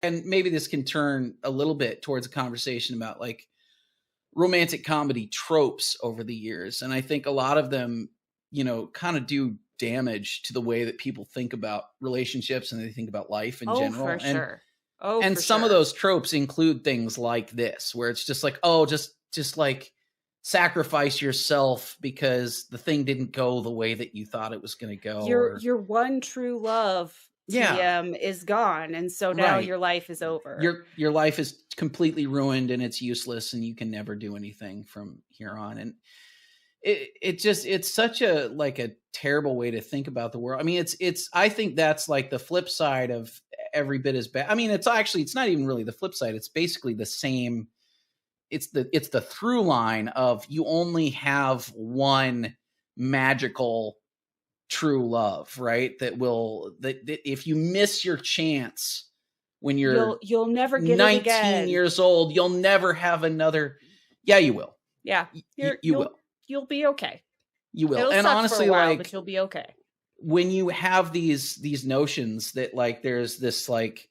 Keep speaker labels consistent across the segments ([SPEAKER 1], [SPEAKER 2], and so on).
[SPEAKER 1] and maybe this can turn a little bit towards a conversation about like romantic comedy tropes over the years. And I think a lot of them, kind of do damage to the way that people think about relationships and they think about life in
[SPEAKER 2] Oh, for
[SPEAKER 1] general.
[SPEAKER 2] sure. Oh,
[SPEAKER 1] And
[SPEAKER 2] for
[SPEAKER 1] some of
[SPEAKER 2] sure.
[SPEAKER 1] those tropes include things like this, where it's just like, oh, just like sacrifice yourself because the thing didn't go the way that you thought it was going to go. Or
[SPEAKER 2] Your one true love,
[SPEAKER 1] yeah,
[SPEAKER 2] TM, is gone, and so now
[SPEAKER 1] right.
[SPEAKER 2] your life is over.
[SPEAKER 1] Your life is completely ruined and it's useless and you can never do anything from here on. And it's such a like a terrible way to think about the world. I mean, I think that's like the flip side of every bit as bad. I mean, it's not even really the flip side. It's basically the same. It's the through line of you only have one magical true love, right? That if you miss your chance when
[SPEAKER 2] You'll never get it
[SPEAKER 1] 19
[SPEAKER 2] again.
[SPEAKER 1] years old, you'll never have another. Yeah, you will.
[SPEAKER 2] Yeah,
[SPEAKER 1] you will.
[SPEAKER 2] You'll be okay.
[SPEAKER 1] You will.
[SPEAKER 2] It'll
[SPEAKER 1] And
[SPEAKER 2] suck
[SPEAKER 1] honestly,
[SPEAKER 2] for a while,
[SPEAKER 1] like,
[SPEAKER 2] but you'll be okay.
[SPEAKER 1] when you have these notions that like there's this like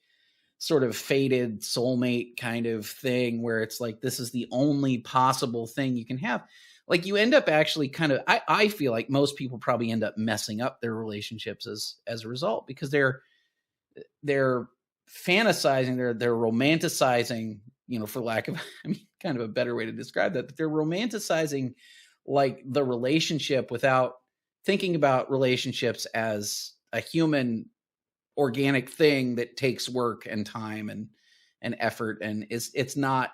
[SPEAKER 1] sort of fated soulmate kind of thing where it's like this is the only possible thing you can have, like you end up actually kind of I feel like most people probably end up messing up their relationships as a result, because they're fantasizing, they're romanticizing, for lack of kind of a better way to describe that, but they're romanticizing like the relationship without thinking about relationships as a human organic thing that takes work and time and effort. And it's not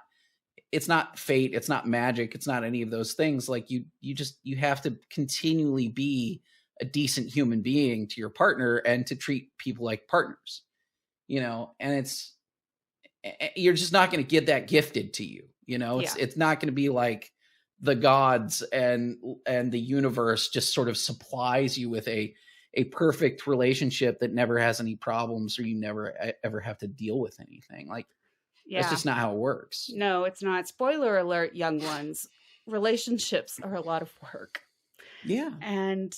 [SPEAKER 1] fate, it's not magic, it's not any of those things. Like you have to continually be a decent human being to your partner and to treat people like partners, and you're just not going to get that gifted to you. It's not going to be like the gods and the universe just sort of supplies you with a perfect relationship that never has any problems, or you never ever have to deal with anything. Like, that's just not how it works.
[SPEAKER 2] No, it's not. Spoiler alert, young ones. Relationships are a lot of work.
[SPEAKER 1] Yeah.
[SPEAKER 2] And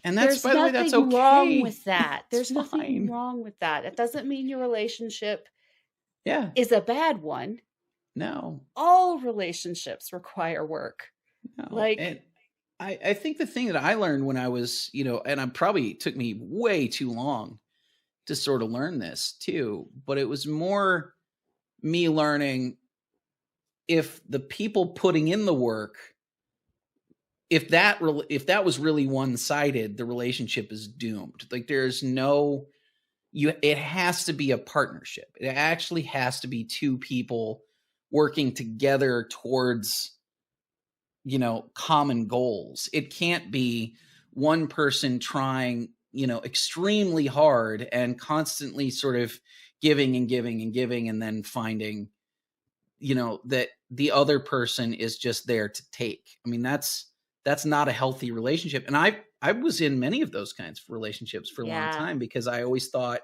[SPEAKER 1] that's, by the way, that's okay.
[SPEAKER 2] Wrong with that. There's
[SPEAKER 1] It's
[SPEAKER 2] nothing
[SPEAKER 1] fine.
[SPEAKER 2] wrong with that. It doesn't mean your relationship
[SPEAKER 1] is
[SPEAKER 2] a bad one.
[SPEAKER 1] No.
[SPEAKER 2] All relationships require work.
[SPEAKER 1] No. And I think the thing that I learned when I was, and it took me way too long to sort of learn this too, but it was more me learning, if the people putting in the work, if that was really one-sided, the relationship is doomed. Like, there's no, it has to be a partnership. It actually has to be two people working together towards, common goals. It can't be one person trying, extremely hard and constantly sort of giving and giving and giving, and then finding, that the other person is just there to take. I mean, that's not a healthy relationship. And I was in many of those kinds of relationships for a long time, because I always thought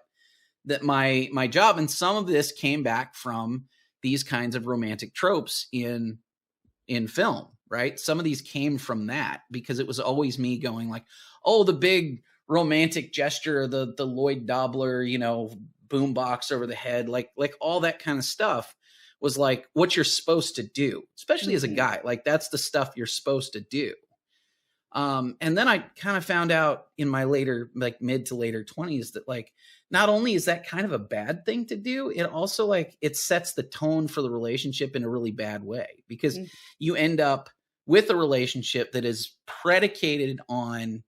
[SPEAKER 1] that my job, and some of this came back from these kinds of romantic tropes in film, right? Some of these came from that, because it was always me going like, oh, the big romantic gesture, the Lloyd Dobler, boombox over the head, like all that kind of stuff was like what you're supposed to do, especially as a guy. Like, that's the stuff you're supposed to do. And then I kind of found out in my later, like mid to later 20s, that like, not only is that kind of a bad thing to do, it also like it sets the tone for the relationship in a really bad way, because you end up with a relationship that is predicated on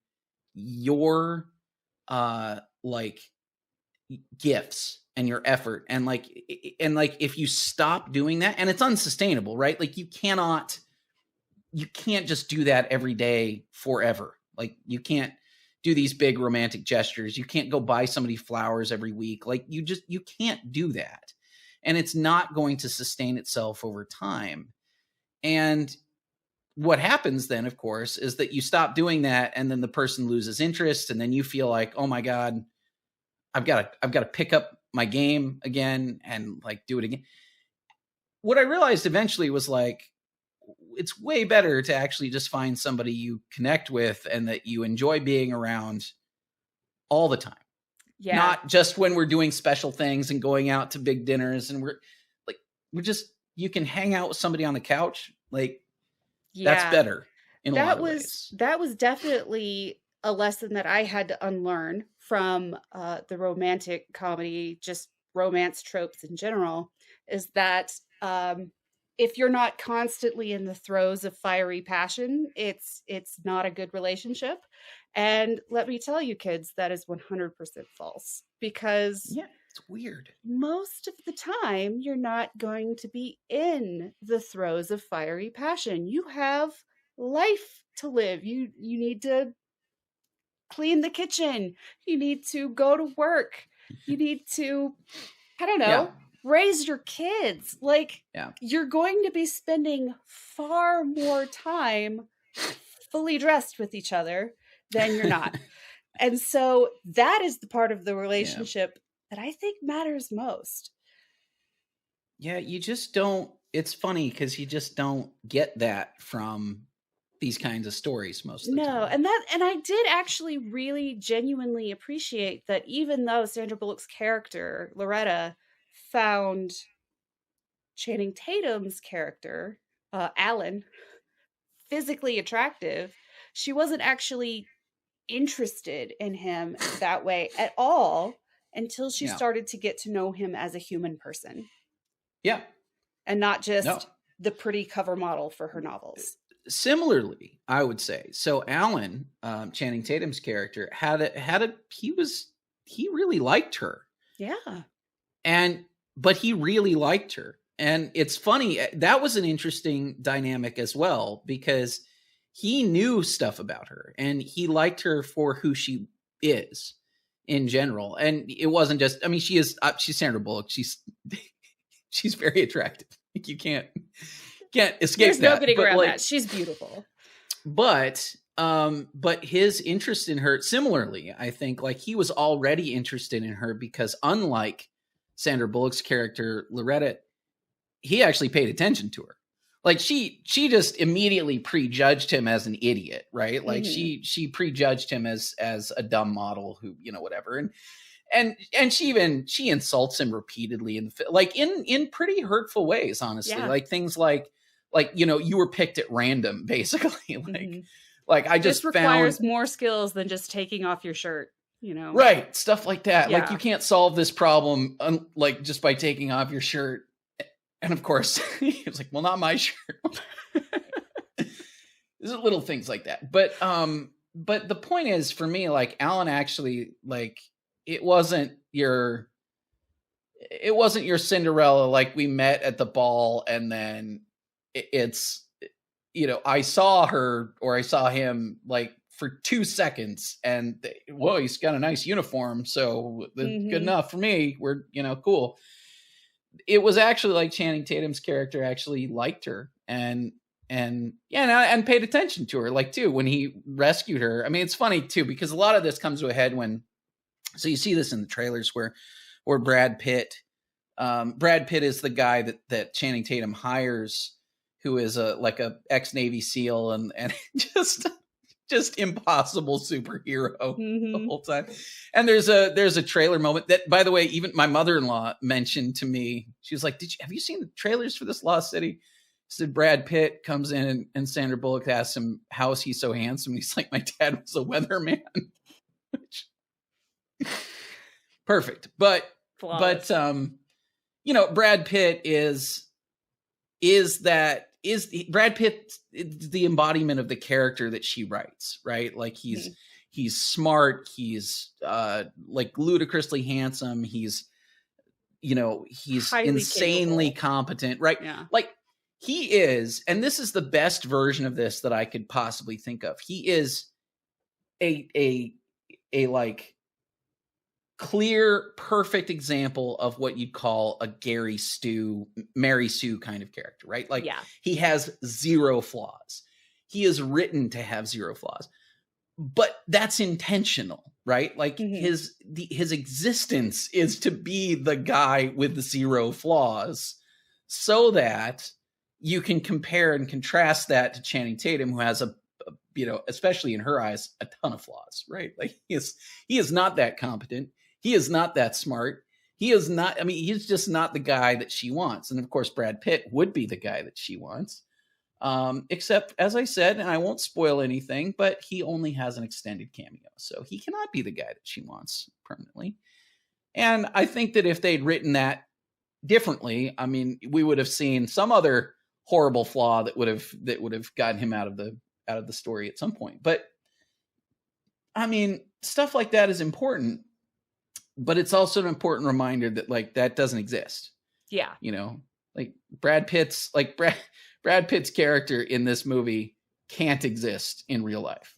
[SPEAKER 1] your like gifts and your effort, and like if you stop doing that, and it's unsustainable, right? Like, you can't just do that every day forever. Like, you can't do these big romantic gestures. You can't go buy somebody flowers every week. Like, you can't do that. And it's not going to sustain itself over time. And what happens then, of course, is that you stop doing that, and then the person loses interest, and then you feel like, oh my God, I've got to pick up my game again and like do it again. What I realized eventually was like, it's way better to actually just find somebody you connect with and that you enjoy being around all the time.
[SPEAKER 2] Yeah.
[SPEAKER 1] Not just when we're doing special things and going out to big dinners and we're just, you can hang out with somebody on the couch. Like, that's better in a lot of ways.
[SPEAKER 2] That was definitely a lesson that I had to unlearn from the romantic comedy, just romance tropes in general, is that if you're not constantly in the throes of fiery passion, it's not a good relationship. And let me tell you, kids, that is 100% false, because
[SPEAKER 1] it's weird.
[SPEAKER 2] Most of the time, you're not going to be in the throes of fiery passion. You have life to live. You need to clean the kitchen. You need to go to work. You need to, I don't know, raise your kids. Like, you're going to be spending far more time fully dressed with each other than you're not. And so that is the part of the relationship that I think matters most.
[SPEAKER 1] Yeah, you just don't. It's funny because you just don't get that from these kinds of stories most of the time.
[SPEAKER 2] No, and I did actually really genuinely appreciate that, even though Sandra Bullock's character, Loretta, found Channing Tatum's character, Alan, physically attractive, she wasn't actually interested in him that way at all until she started to get to know him as a human person.
[SPEAKER 1] Yeah.
[SPEAKER 2] And not just the pretty cover model for her novels.
[SPEAKER 1] Similarly, I would say, so Alan, Channing Tatum's character, he really liked her.
[SPEAKER 2] Yeah.
[SPEAKER 1] But he really liked her. And it's funny, that was an interesting dynamic as well, because he knew stuff about her and he liked her for who she is in general. And it wasn't just, I mean, she's Sandra Bullock. She's very attractive. You can't escape that.
[SPEAKER 2] There's no getting around that. She's beautiful.
[SPEAKER 1] But his interest in her, similarly, I think, like, he was already interested in her because, unlike Sandra Bullock's character, Loretta, he actually paid attention to her. Like, she just immediately prejudged him as an idiot, right? Like, she prejudged him as a dumb model who, whatever. And she insults him repeatedly in pretty hurtful ways, honestly.
[SPEAKER 2] Yeah.
[SPEAKER 1] Like, things like, you were picked at random, basically. Like I just
[SPEAKER 2] requires more skills than just taking off your shirt,
[SPEAKER 1] Right. Stuff like that.
[SPEAKER 2] Yeah.
[SPEAKER 1] Like, you can't solve this problem just by taking off your shirt. And of course, he was like, well, not my shirt. There's little things like that. But the point is, for me, like, Alan actually, like, it wasn't your Cinderella, like, we met at the ball and then it's, I saw her or I saw him, like, for 2 seconds and, whoa, he's got a nice uniform. So good enough for me. We're, cool. It was actually like Channing Tatum's character actually liked her and paid attention to her, like, too, when he rescued her. I mean, it's funny too, because a lot of this comes to a head so you see this in the trailers where Brad Pitt is the guy that Channing Tatum hires, who is a ex-Navy SEAL and just impossible superhero the whole time. And there's a trailer moment that, by the way, even my mother-in-law mentioned to me. She was like, have you seen the trailers for this Lost City? Said Brad Pitt comes in and Sandra Bullock asks him, how is he so handsome? He's like, my dad was a weatherman. Perfect. But
[SPEAKER 2] flawless.
[SPEAKER 1] Brad Pitt is Brad Pitt the embodiment of the character that she writes, right? Like, he's smart, he's like ludicrously handsome, he's
[SPEAKER 2] highly
[SPEAKER 1] insanely
[SPEAKER 2] capable.
[SPEAKER 1] competent, right?
[SPEAKER 2] Yeah.
[SPEAKER 1] Like, he is, and this is the best version of this that I could possibly think of. He is a like clear, perfect example of what you'd call a Mary Sue kind of character, right? Like, he has zero flaws. He is written to have zero flaws, but that's intentional, right? Like, his existence is to be the guy with the zero flaws, so that you can compare and contrast that to Channing Tatum, who has especially in her eyes, a ton of flaws, right? Like, he is not that competent. He is not that smart. He is not, I mean, he's just not the guy that she wants. And of course, Brad Pitt would be the guy that she wants. Except, as I said, and I won't spoil anything, but he only has an extended cameo. So he cannot be the guy that she wants permanently. And I think that if they'd written that differently, I mean, we would have seen some other horrible flaw that would have gotten him out of the story at some point. But I mean, stuff like that is important, but it's also an important reminder that like that doesn't exist.
[SPEAKER 2] Yeah.
[SPEAKER 1] You know, like Brad Pitt's character in this movie can't exist in real life.